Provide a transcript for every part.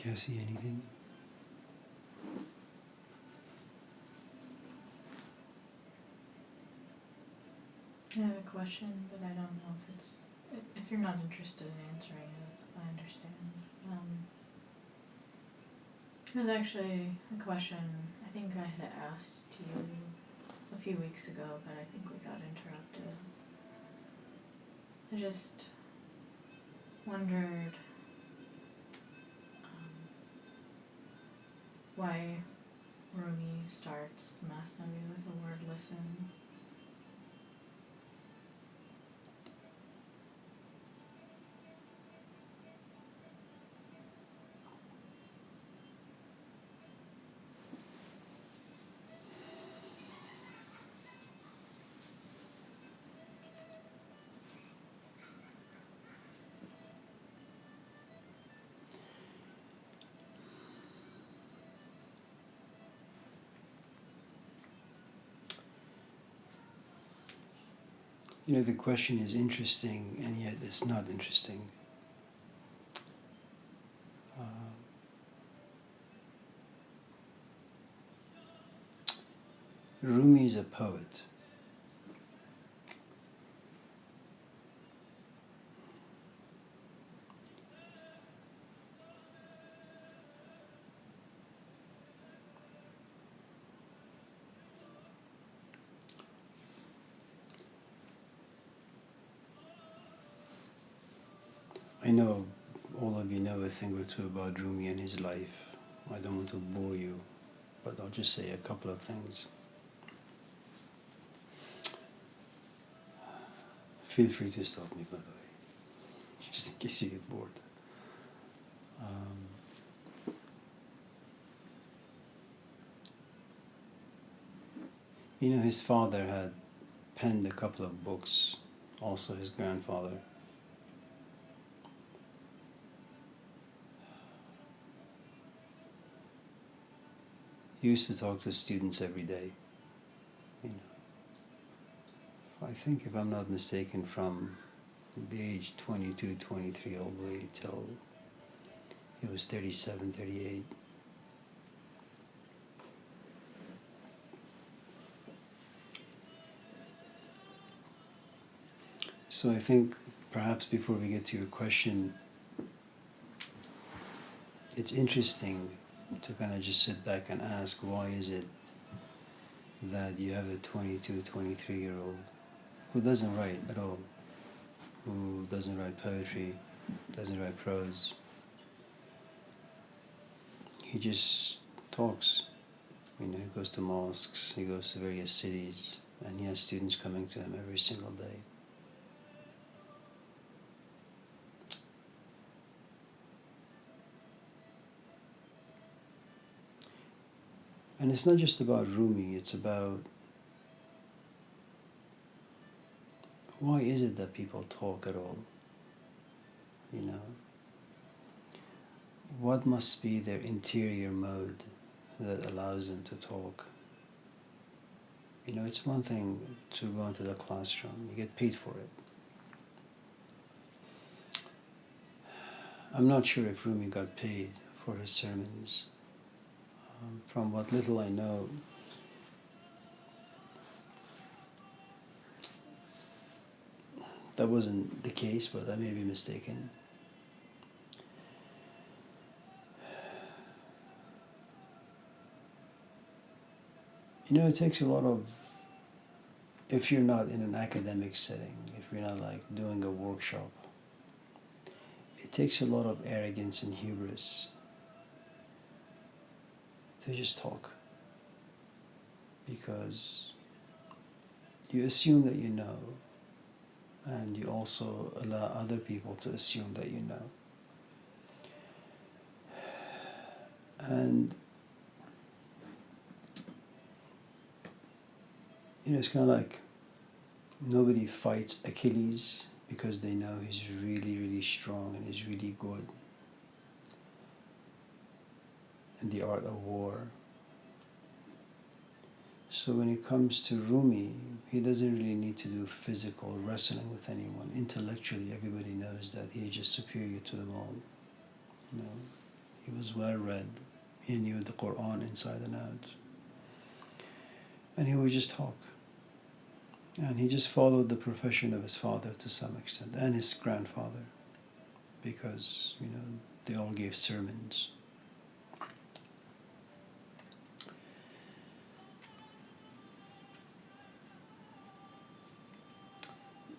Can't see anything. I have a question, but I don't know if it's... If you're not interested in answering it, I understand. It was actually a question I think I had asked to you a few weeks ago, but I think we got interrupted. I just wondered why Rumi starts the Masnavi with the word listen. You know, the question is interesting, and yet it's not interesting. Rumi is a poet. I know all of you know a thing or two about Rumi and his life. I don't want to bore you, but I'll just say a couple of things. Feel free to stop me, by the way, just in case you get bored. You know, his father had penned a couple of books, also his grandfather. He used to talk to students every day. You know, I think, if I'm not mistaken, from the age 22, 23, all the way till he was 37, 38. So I think perhaps before we get to your question, it's interesting to kind of just sit back and ask, why is it that you have a 22, 23-year-old who doesn't write at all, who doesn't write poetry, doesn't write prose. He just talks. You know, he goes to mosques, he goes to various cities, and he has students coming to him every single day. And it's not just about Rumi, it's about why is it that people talk at all? You know? What must be their interior mode that allows them to talk? You know, it's one thing to go into the classroom, you get paid for it. I'm not sure if Rumi got paid for his sermons. From what little I know, that wasn't the case, but I may be mistaken. You know, it takes a lot of, if you're not in an academic setting, if you're not like doing a workshop, it takes a lot of arrogance and hubris to just talk, because you assume that you know, and you also allow other people to assume that you know. And you know, it's kind of like nobody fights Achilles because they know he's really, really strong and he's really good in the art of war. So when it comes to Rumi, he doesn't really need to do physical wrestling with anyone. Intellectually, everybody knows that he is just superior to them all. You know, He was well read. He knew the Qur'an inside and out. And he would just talk. And he just followed the profession of his father to some extent, and his grandfather, because, they all gave sermons.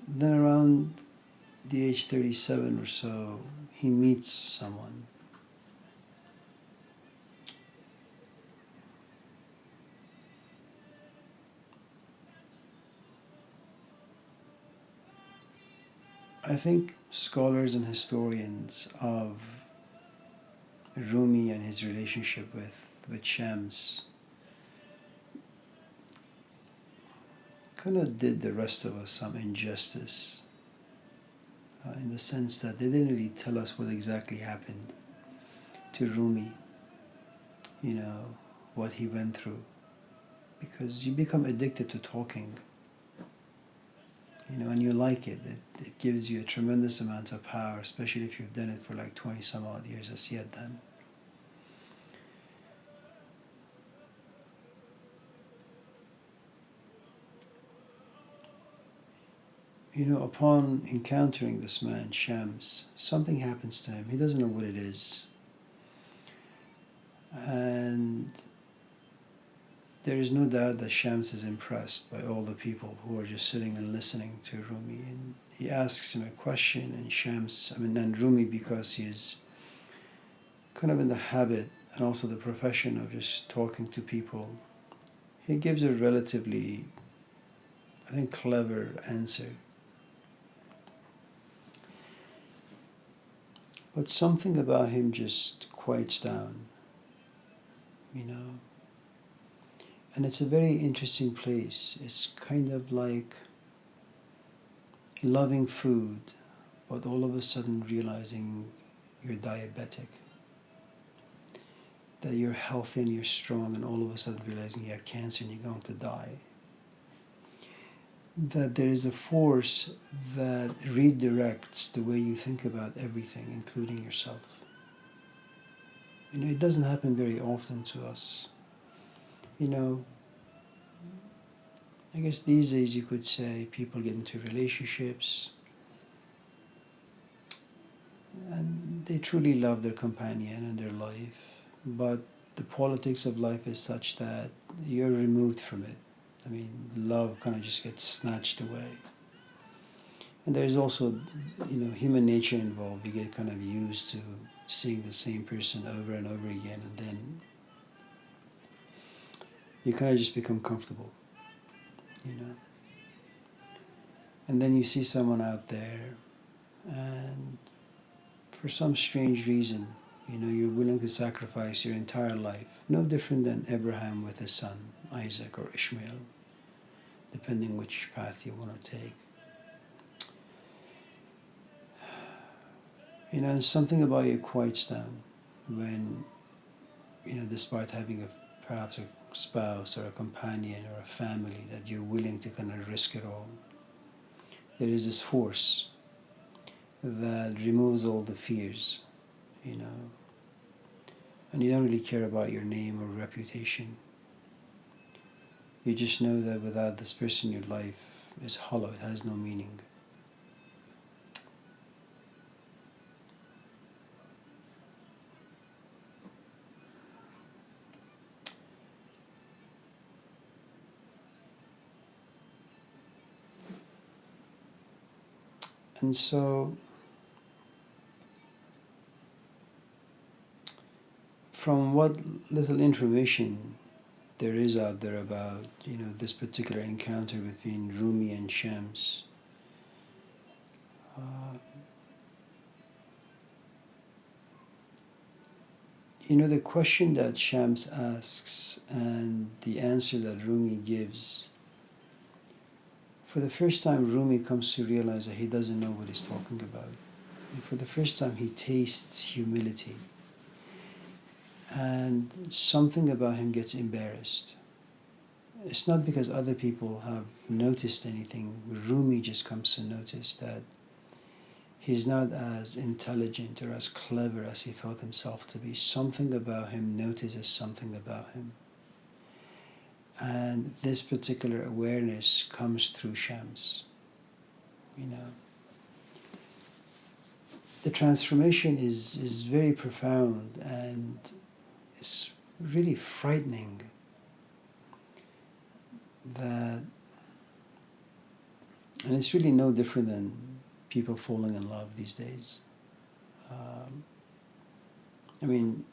Then around the age 37 or so, he meets someone. I think scholars and historians of Rumi and his relationship with Shams kind of did the rest of us some injustice, in the sense that they didn't really tell us what exactly happened to Rumi, what he went through, because you become addicted to talking, and you like it. It gives you a tremendous amount of power, especially if you've done it for like 20 some odd years as he had done. Upon encountering this man, Shams, something happens to him. He doesn't know what it is. And there is no doubt that Shams is impressed by all the people who are just sitting and listening to Rumi. And he asks him a question, and Rumi, because he is kind of in the habit and also the profession of just talking to people, he gives a relatively, I think, clever answer. But something about him just quiets down, And it's a very interesting place. It's kind of like loving food, but all of a sudden realizing you're diabetic. That you're healthy and you're strong, and all of a sudden realizing you have cancer and you're going to die. That there is a force that redirects the way you think about everything, including yourself. It doesn't happen very often to us. I guess these days you could say people get into relationships and they truly love their companion and their life, but the politics of life is such that you're removed from it. Love kind of just gets snatched away. And there's also, human nature involved. You get kind of used to seeing the same person over and over again, and then you kind of just become comfortable, And then you see someone out there, and for some strange reason, you're willing to sacrifice your entire life, no different than Abraham with his son, Isaac or Ishmael, depending which path you want to take. And something about you quiets down when, despite having perhaps a spouse or a companion or a family, that you're willing to kind of risk it all. There is this force that removes all the fears, and you don't really care about your name or reputation. You just know that without this person, your life is hollow, it has no meaning. And so, from what little information there is out there about, this particular encounter between Rumi and Shams, the question that Shams asks and the answer that Rumi gives, for the first time Rumi comes to realize that he doesn't know what he's talking about. And for the first time he tastes humility. And something about him gets embarrassed. It's not because other people have noticed anything. Rumi just comes to notice that He's not as intelligent or as clever as he thought himself to be. Something about him notices something about him. And this particular awareness comes through Shams. You know, the transformation is very profound and it's really frightening that, and it's really no different than people falling in love these days. I mean,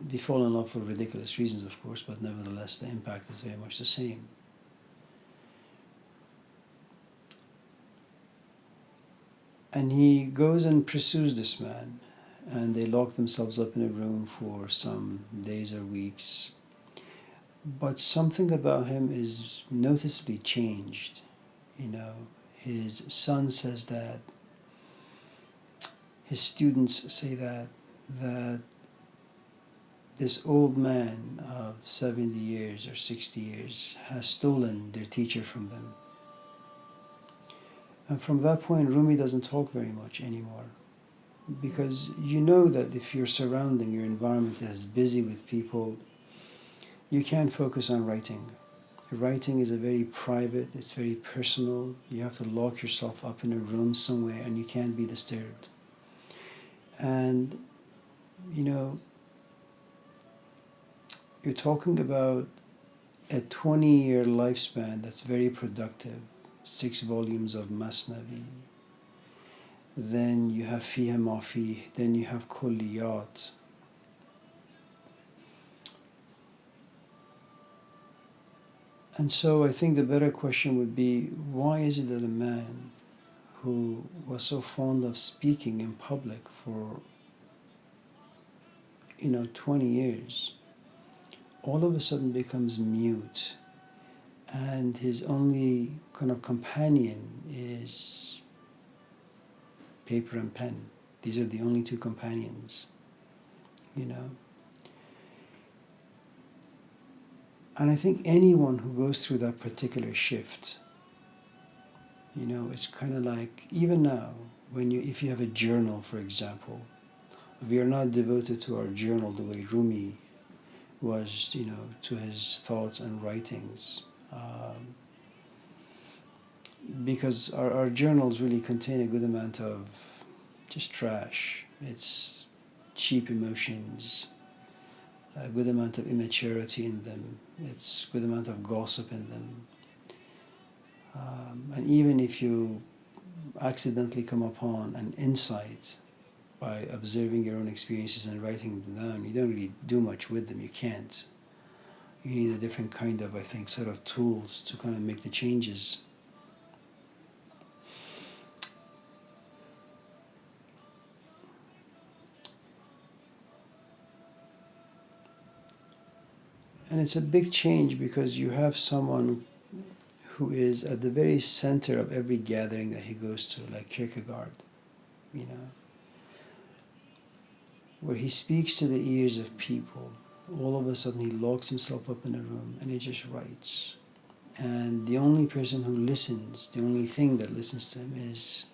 they fall in love for ridiculous reasons, of course, but nevertheless, the impact is very much the same. And he goes and pursues this man, and they lock themselves up in a room for some days or weeks. But something about him is noticeably changed. You know, his son says that, his students say that this old man of 70 years or 60 years has stolen their teacher from them. And from that point, Rumi doesn't talk very much anymore. Because you know that if your surrounding, your environment is busy with people, you can't focus on writing. Writing is a very private, it's very personal. You have to lock yourself up in a room somewhere and you can't be disturbed. And, you know, you're talking about a 20-year lifespan that's very productive, 6 volumes of Masnavi. Then you have Fiha Mafi, then you have Kulliyat. And so I think the better question would be, why is it that a man who was so fond of speaking in public for 20 years, all of a sudden becomes mute, and his only kind of companion is paper and pen. These are the only 2 companions, you know. And I think anyone who goes through that particular shift, you know, it's kind of like, even now, if you have a journal, for example, we are not devoted to our journal the way Rumi was, you know, to his thoughts and writings. Because our journals really contain a good amount of just trash. It's cheap emotions, a good amount of immaturity in them. It's a good amount of gossip in them. And even if you accidentally come upon an insight by observing your own experiences and writing them down, you don't really do much with them. You can't. You need a different kind of, I think, sort of tools to kind of make the changes. And it's a big change because you have someone who is at the very center of every gathering that he goes to, like Kierkegaard, you know, where he speaks to the ears of people. All of a sudden he locks himself up in a room and he just writes. And the only person who listens, the only thing that listens to him is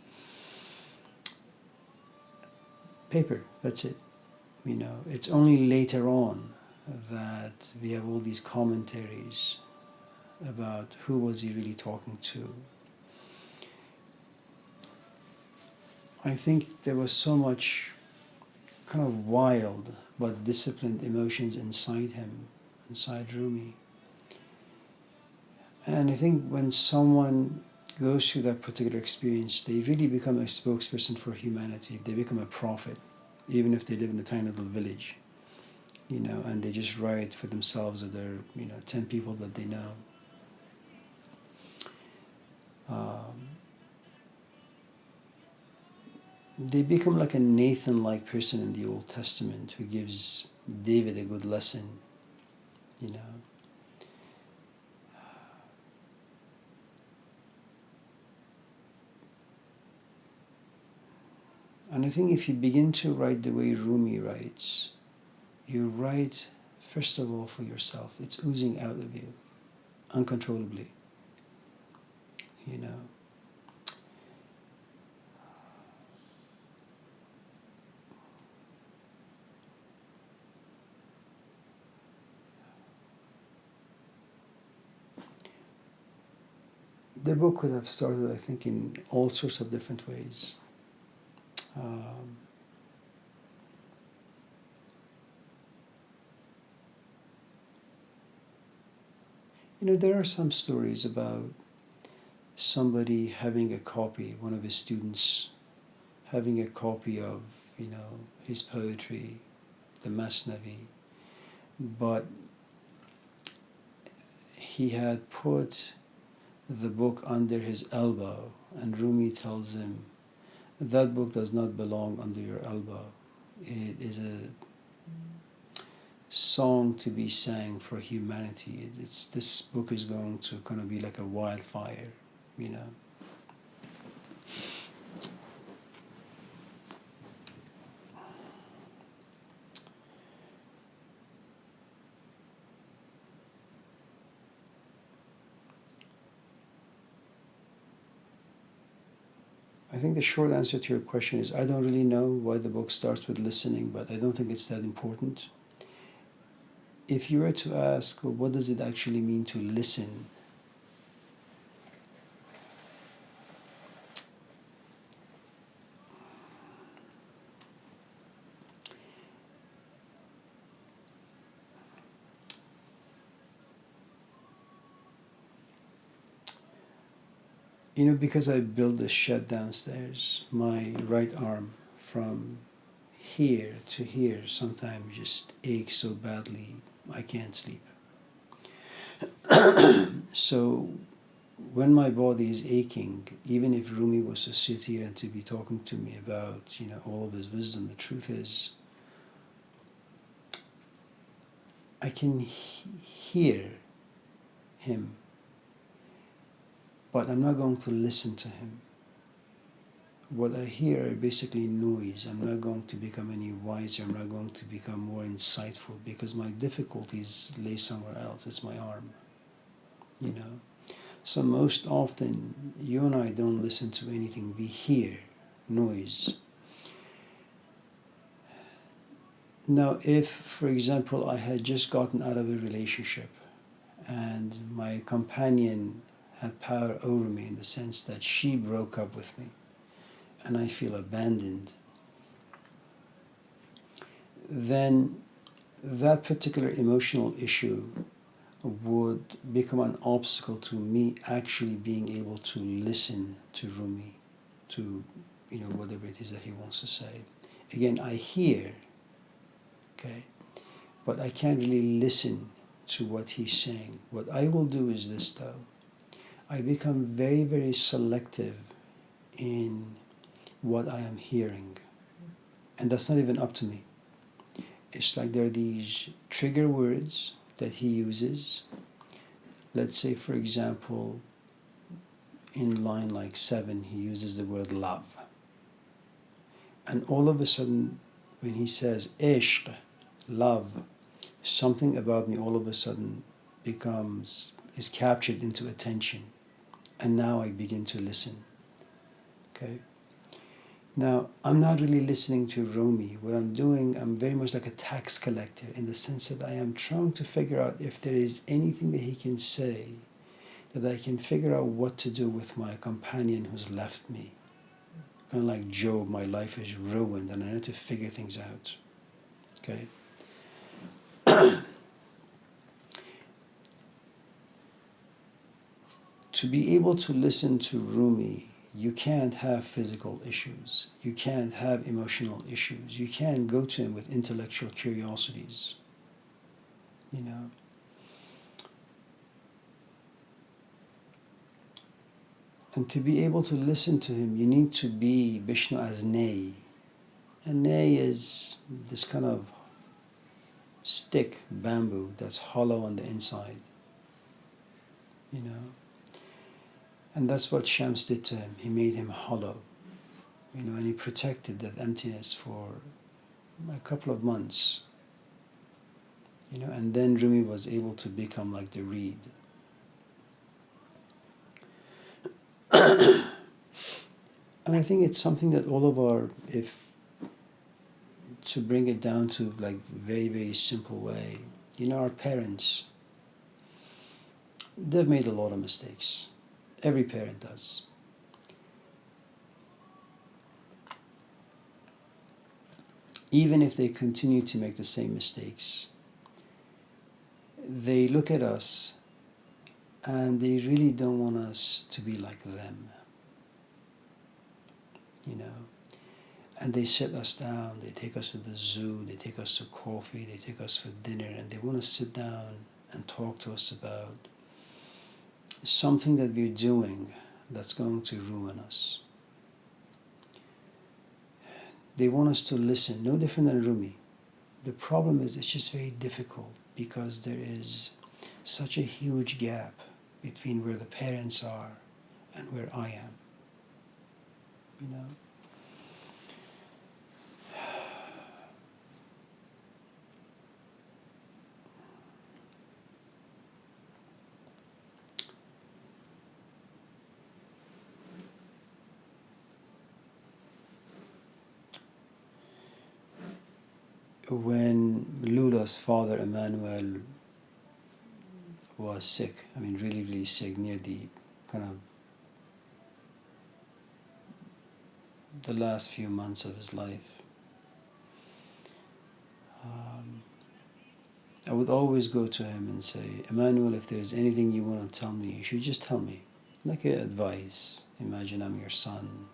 paper. That's it. You know, it's only later on that we have all these commentaries about who was he really talking to. I think there was so much kind of wild but disciplined emotions inside him, inside Rumi. And I think when someone goes through that particular experience, they really become a spokesperson for humanity. They become a prophet, even if they live in a tiny little village, you know, and they just write for themselves or their, 10 people that they know. They become like a Nathan-like person in the Old Testament who gives David a good lesson, you know. And I think if you begin to write the way Rumi writes, you write, first of all, for yourself. It's oozing out of you, uncontrollably, you know. the book could have started, I think, in all sorts of different ways. There are some stories about somebody having a copy, one of his students having a copy of, his poetry, the Masnavi, but he had put the book under his elbow, and Rumi tells him, that book does not belong under your elbow. It is a song to be sang for humanity. This book is going to kind of be like a wildfire, I think the short answer to your question is I don't really know why the book starts with listening, but I don't think it's that important. If you were to ask, well, what does it actually mean to listen? Because I built a shed downstairs, my right arm from here to here sometimes just aches so badly I can't sleep. So when my body is aching, even if Rumi was to sit here and to be talking to me about, all of his wisdom, the truth is, I can hear him, but I'm not going to listen to him. What I hear are basically noise. I'm not going to become any wiser. I'm not going to become more insightful because my difficulties lay somewhere else. It's my arm, So most often, you and I don't listen to anything. We hear noise. Now, if, for example, I had just gotten out of a relationship and my companion had power over me in the sense that she broke up with me, and I feel abandoned, then that particular emotional issue would become an obstacle to me actually being able to listen to Rumi, to whatever it is that he wants to say. Again, I hear, okay, but I can't really listen to what he's saying. What I will do is this, though. I become very, very selective in what I am hearing. And that's not even up to me. It's like there are these trigger words that he uses. Let's say, for example, in line like 7, he uses the word love. And all of a sudden, when he says ishq, love, something about me all of a sudden is captured into attention. And now I begin to listen. Okay? Now, I'm not really listening to Rumi. What I'm doing, I'm very much like a tax collector in the sense that I am trying to figure out if there is anything that he can say that I can figure out what to do with my companion who's left me. Kind of like Job, my life is ruined and I need to figure things out. Okay? To be able to listen to Rumi, you can't have physical issues. You can't have emotional issues. You can't go to him with intellectual curiosities. And to be able to listen to him, you need to be Vishnu as Nay. And Nay is this kind of stick, bamboo, that's hollow on the inside. And that's what Shams did to him. He made him hollow, and he protected that emptiness for a couple of months, and then Rumi was able to become like the reed. And I think it's something that all of to bring it down to like very, very simple way, our parents, they've made a lot of mistakes. Every parent does. Even if they continue to make the same mistakes, they look at us and they really don't want us to be like them, you know. And they sit us down, they take us to the zoo, they take us to coffee, they take us for dinner, and they want to sit down and talk to us about something that we're doing that's going to ruin us. They want us to listen, no different than Rumi. The problem is it's just very difficult because there is such a huge gap between where the parents are and where I am, you know. When Lula's father, Emmanuel, was sick, I mean really, really sick, near the kind of the last few months of his life, I would always go to him and say, Emmanuel, if there's anything you want to tell me, you should just tell me. Like advice. Imagine I'm your son.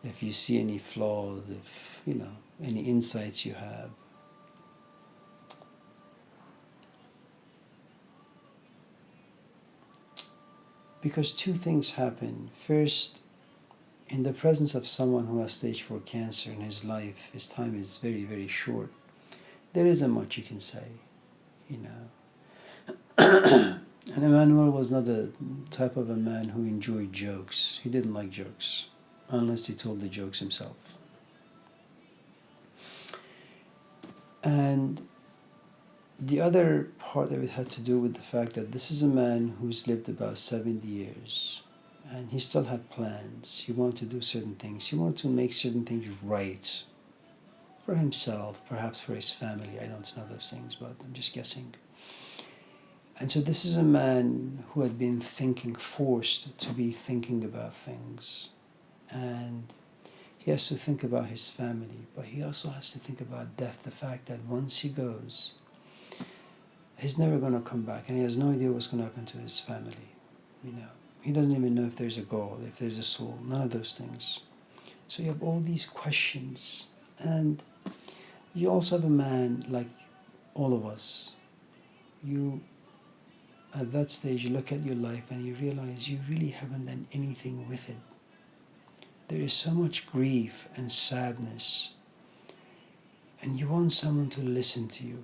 If you see any flaws, if, you know, any insights you have. Because two things happen. First, in the presence of someone who has stage 4 cancer in his life, his time is very, very short. There isn't much you can say, you know. And Emmanuel was not the type of a man who enjoyed jokes. He didn't like jokes, unless he told the jokes himself. And the other part of it had to do with the fact that this is a man who's lived about 70 years, and he still had plans. He wanted to do certain things. He wanted to make certain things right for himself, perhaps for his family. I don't know those things, but I'm just guessing. And so this is a man who had been thinking, forced to be thinking about things. And he has to think about his family, but he also has to think about death, the fact that once he goes, he's never going to come back, and he has no idea what's going to happen to his family, you know. He doesn't even know if there's a God, if there's a soul, none of those things. So you have all these questions, and you also have a man like all of us. You, at that stage, you look at your life and you realize you really haven't done anything with it. There is so much grief and sadness, and you want someone to listen to you.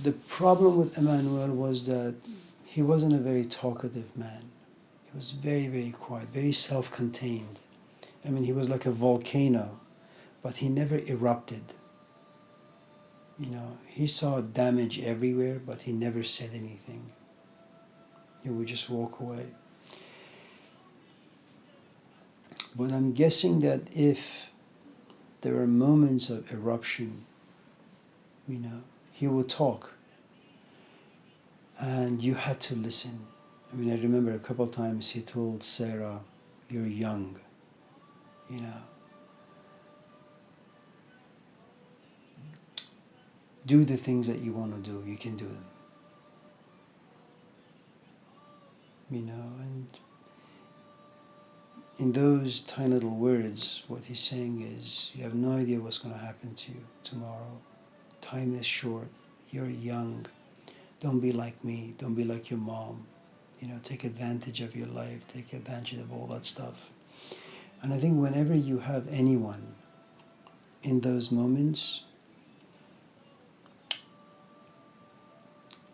The problem with Emmanuel was that he wasn't a very talkative man. He was very, very quiet, very self-contained. I mean, he was like a volcano, but he never erupted. You know, he saw damage everywhere, but he never said anything. He would just walk away. But I'm guessing that if there were moments of eruption, you know, he would talk. And you had to listen. I mean, I remember a couple of times he told Sarah, "You're young," you know. Do the things that you want to do, you can do them. You know, and in those tiny little words, what he's saying is, you have no idea what's going to happen to you tomorrow. Time is short. You're young. Don't be like me. Don't be like your mom. You know, take advantage of your life. Take advantage of all that stuff. And I think whenever you have anyone in those moments,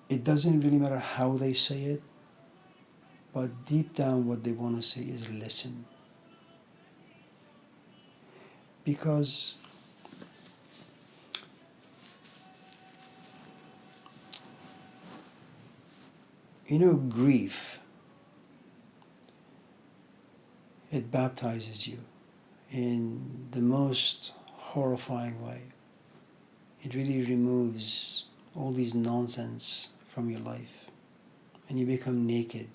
it doesn't really matter how they say it, but deep down what they want to say is listen. Because you know, grief, it baptizes you in the most horrifying way. it really removes all these nonsense from your life, and you become naked,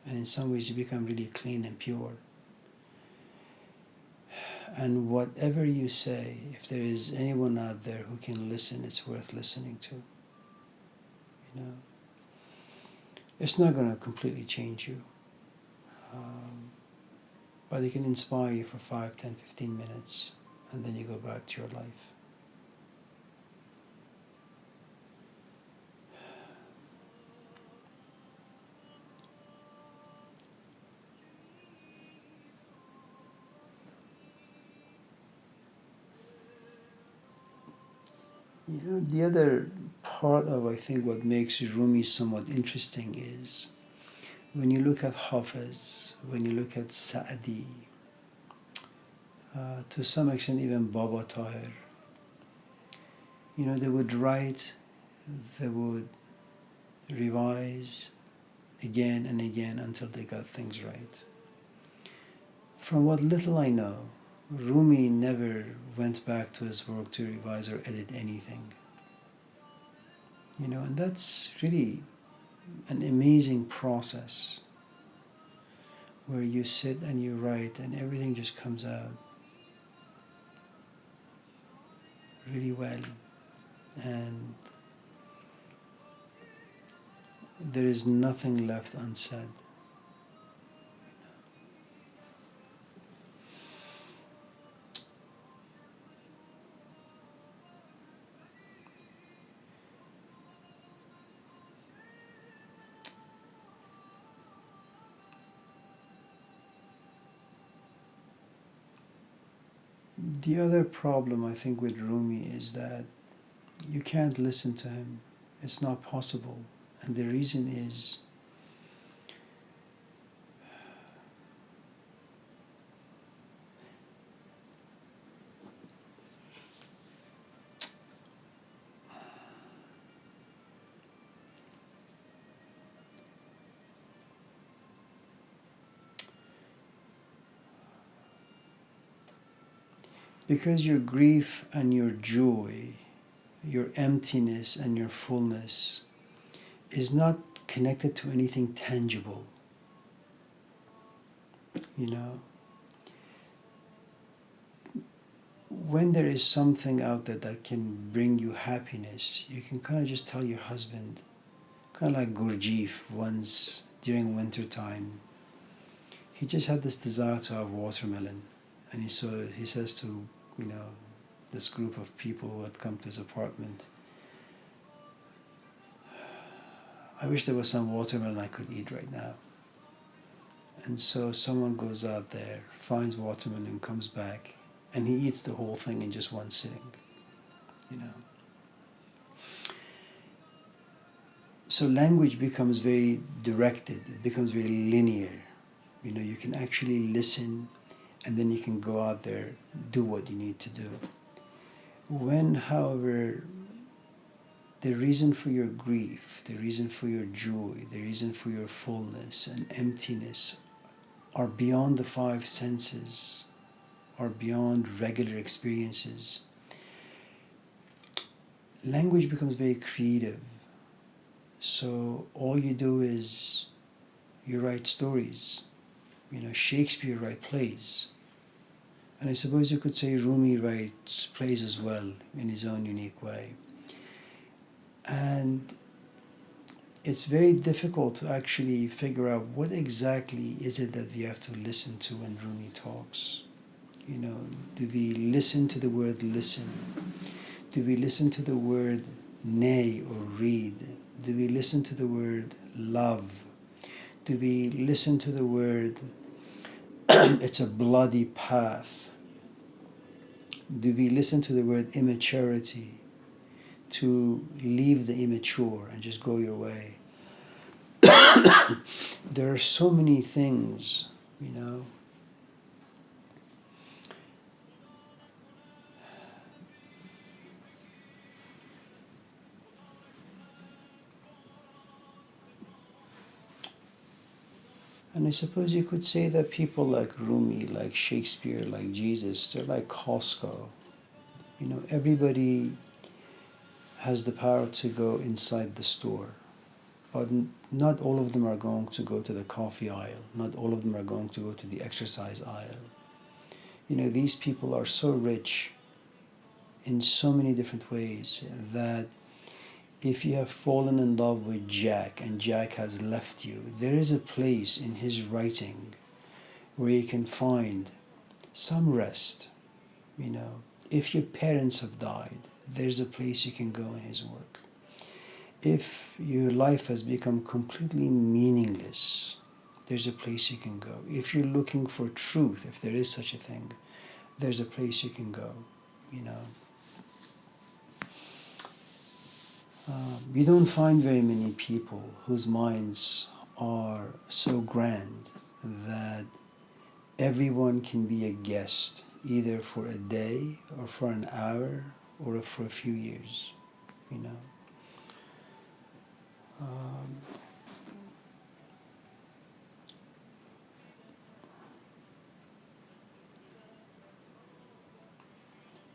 and in some ways you become really clean and pure. And whatever you say, if there is anyone out there who can listen, it's worth listening to. You know, it's not going to completely change you, but it can inspire you for 5, 10, 15 minutes, and then you go back to your life. You know, the other part of, I think, what makes Rumi somewhat interesting is when you look at Hafiz, when you look at Sa'di, to some extent even Baba Tahir, you know, they would write, they would revise again and again until they got things right. From what little I know, Rumi never went back to his work to revise or edit anything. You know, and that's really an amazing process where you sit and you write and everything just comes out really well, and there is nothing left unsaid. The other problem I think with Rumi is that you can't listen to him. It's not possible. And the reason is because your grief and your joy, your emptiness and your fullness is not connected to anything tangible. You know, when there is something out there that can bring you happiness, you can kind of just tell your husband, kind of like Gurdjieff once during winter time. He just had this desire to have watermelon, and he says to, you know, this group of people who had come to his apartment, I wish there was some watermelon I could eat right now. And so someone goes out there, finds watermelon, comes back, and he eats the whole thing in just one sitting, you know. So language becomes very directed, it becomes very linear. You know, you can actually listen, and then you can go out there, do what you need to do. When, however, the reason for your grief, the reason for your joy, the reason for your fullness and emptiness are beyond the 5 senses, are beyond regular experiences, language becomes very creative. So all you do is you write stories. You know, Shakespeare writes plays. And I suppose you could say Rumi writes plays as well in his own unique way. And it's very difficult to actually figure out what exactly is it that we have to listen to when Rumi talks. You know, do we listen to the word listen? Do we listen to the word nay or read? Do we listen to the word love? Do we listen to the word it's a bloody path? Do we listen to the word immaturity, to leave the immature and just go your way? There are so many things, you know. And I suppose you could say that people like Rumi, like Shakespeare, like Jesus, they're like Costco. You know, everybody has the power to go inside the store. But not all of them are going to go to the coffee aisle. Not all of them are going to go to the exercise aisle. You know, these people are so rich in so many different ways that if you have fallen in love with Jack and Jack has left you, there is a place in his writing where you can find some rest. You know, if your parents have died, there's a place you can go in his work. If your life has become completely meaningless, there's a place you can go. If you're looking for truth, if there is such a thing, there's a place you can go, you know. You don't find very many people whose minds are so grand that everyone can be a guest, either for a day or for an hour or for a few years, you know.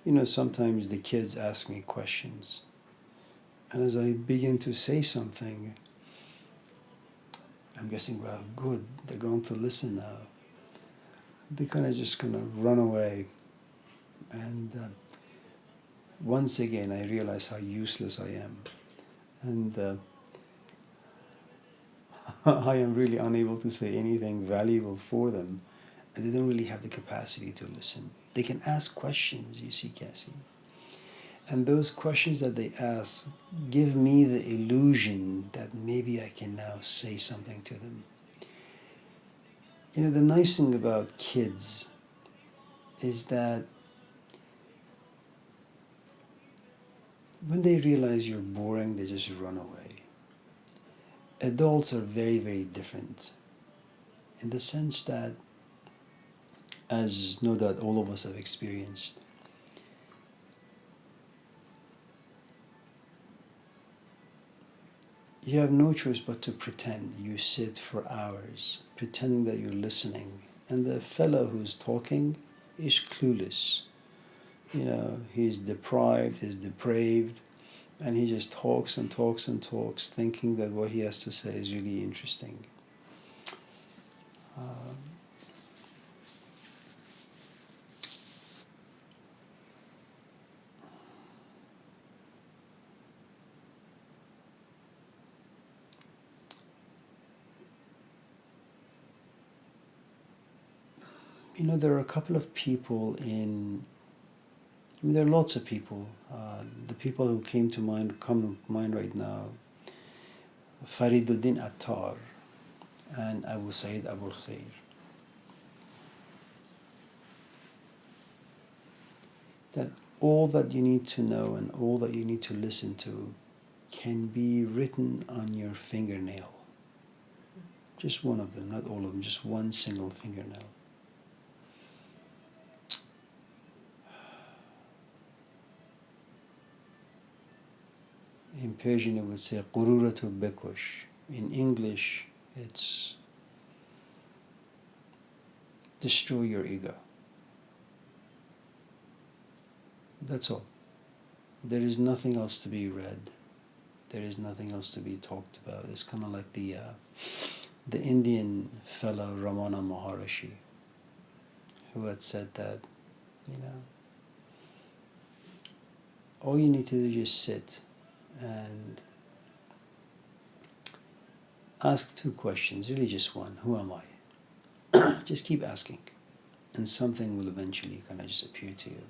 You know, sometimes the kids ask me questions, and as I begin to say something, I'm guessing, well, good, they're going to listen now. They kind of just kind of run away. And once again, I realize how useless I am. And I am really unable to say anything valuable for them. And they don't really have the capacity to listen. They can ask questions, you see, Cassie. And those questions that they ask give me the illusion that maybe I can now say something to them. You know, the nice thing about kids is that when they realize you're boring, they just run away. Adults are very, very different in the sense that, as no doubt all of us have experienced, you have no choice but to pretend. You sit for hours pretending that you're listening, and the fellow who's talking is clueless. You know, he's deprived, he's depraved, and he just talks and talks and talks, thinking that what he has to say is really interesting. You know, there are a couple of people there are lots of people. The people who come to mind right now, Fariduddin Attar and Abu Sayyid Abul Khair. That all that you need to know and all that you need to listen to can be written on your fingernail. Just one of them, not all of them, just one single fingernail. In Persian it would say Qururatu Bekosh. In English it's destroy your ego. That's all. There is nothing else to be read. There is nothing else to be talked about. It's kind of like the Indian fellow Ramana Maharishi, who had said that, you know, all you need to do is just sit and ask two questions, really just one. Who am I? Just keep asking, and something will eventually kind of just appear to you.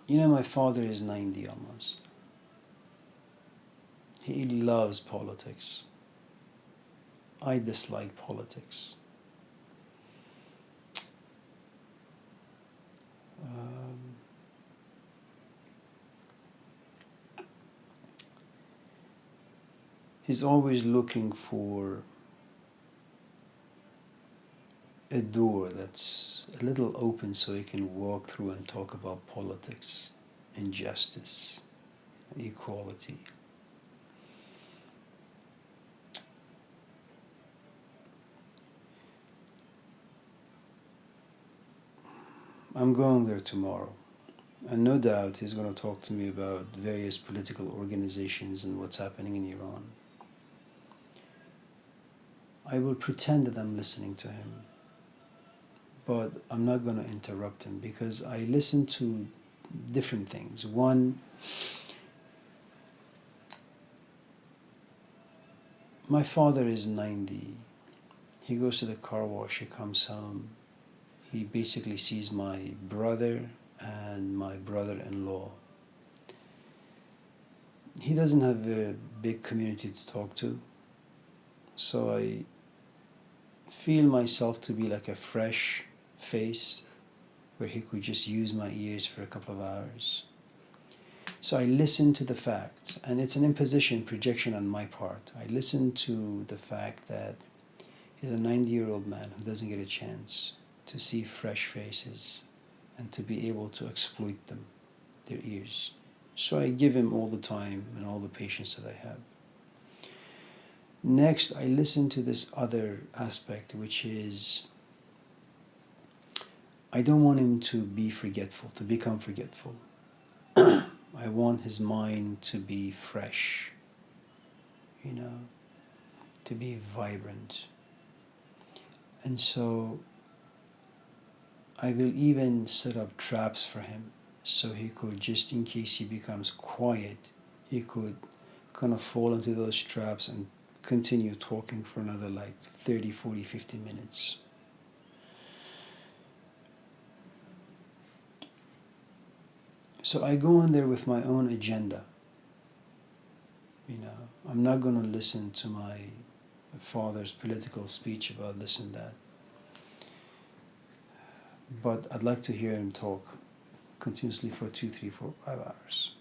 You know, my father is 90 almost. He loves politics. I dislike politics. He's always looking for a door that's a little open so he can walk through and talk about politics, injustice, equality. I'm going there tomorrow. And no doubt he's going to talk to me about various political organizations and what's happening in Iran. I will pretend that I'm listening to him, but I'm not going to interrupt him because I listen to different things. One, my father is 90. He goes to the car wash, he comes home. He basically sees my brother and my brother-in-law. He doesn't have a big community to talk to, so I feel myself to be like a fresh face where he could just use my ears for a couple of hours. So I listen to the fact, and it's an imposition, projection on my part. I listen to the fact that he's a 90-year-old man who doesn't get a chance to see fresh faces and to be able to exploit them, their ears. So I give him all the time and all the patience that I have. Next, I listen to this other aspect, which is I don't want him to be forgetful, to become forgetful. I want his mind to be fresh, to be vibrant. And so I will even set up traps for him so he could, just in case he becomes quiet, he could kind of fall into those traps and continue talking for another like 30, 40, 50 minutes. So I go in there with my own agenda. I'm not going to listen to my father's political speech about this and that. But I'd like to hear him talk continuously for 2, 3, 4, 5 hours.